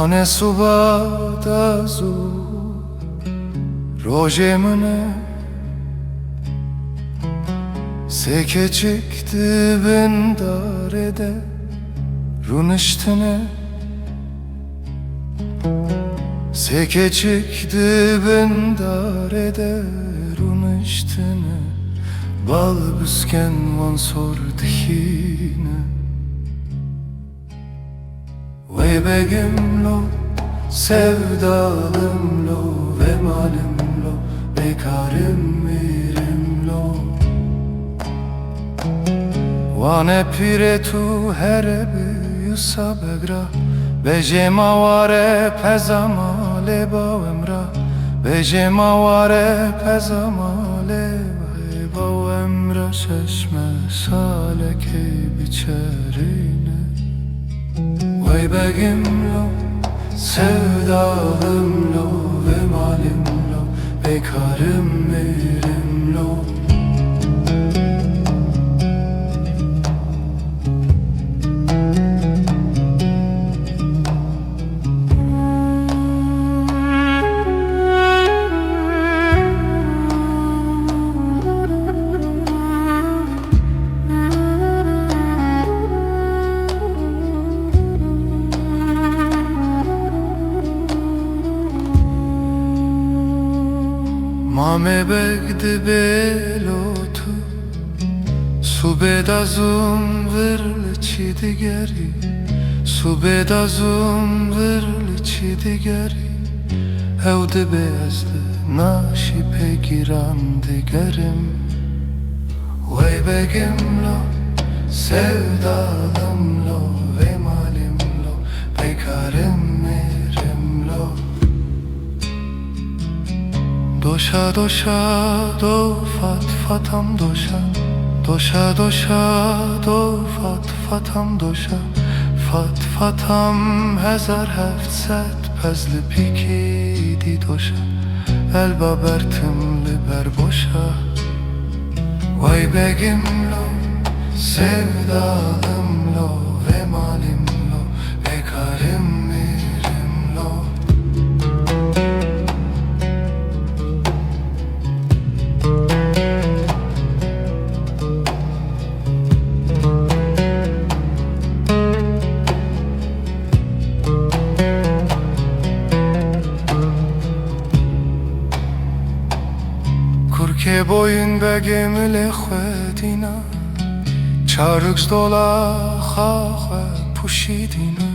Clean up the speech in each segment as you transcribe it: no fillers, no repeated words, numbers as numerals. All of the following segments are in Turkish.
Zane subada zu rojemine Seke çıktı ben darede runiştine Seke çıktı ben darede runiştine Bal büsken van sordihine Ve begimlo, sevdalımlo, vemalimlo, bekarım mirimlo Vane pire tu herebi yusa begra Bejema vare pezamale bavemra Bejema vare pezamale bavemra Çeşme saleke biçerine Vay begimlo, sevdalımlo, vemalimlo, bekarım mirimlo Mame begdi belotu Subedazum virlici digeri Subedazum virlici digeri Evde beyazdı naşi pegiran digerim Vay begimlo, sevdalımlo, vemalimlo, bekarım mirimlo Doşa doşa do fat fatam doşa Doşa doşa do fat fatam doşa Fat fatam hezar hevset pezli piki di doşa El babertimli ber boşa Vay begimlo, sevdalımlo, vemalimlo, bekarım mirimlo Kurke boyun begimle khvedina Çarıks dola khakhe pushidina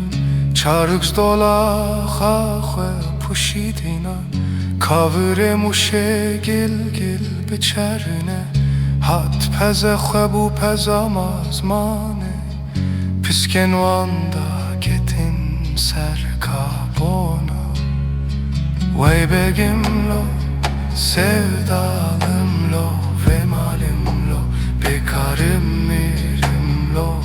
Çarıks dola khakhe pushidina Kavre muşe gil beçerine Hat peze khbu pezamazmane Pisken vanda getin serkabona Vay begimlo Sevdalımlo, vemalimlo, bekarım mirimlo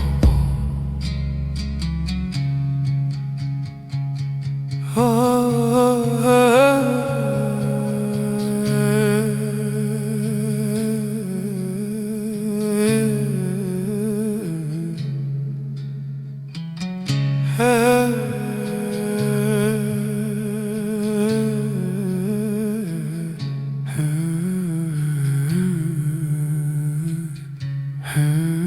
Who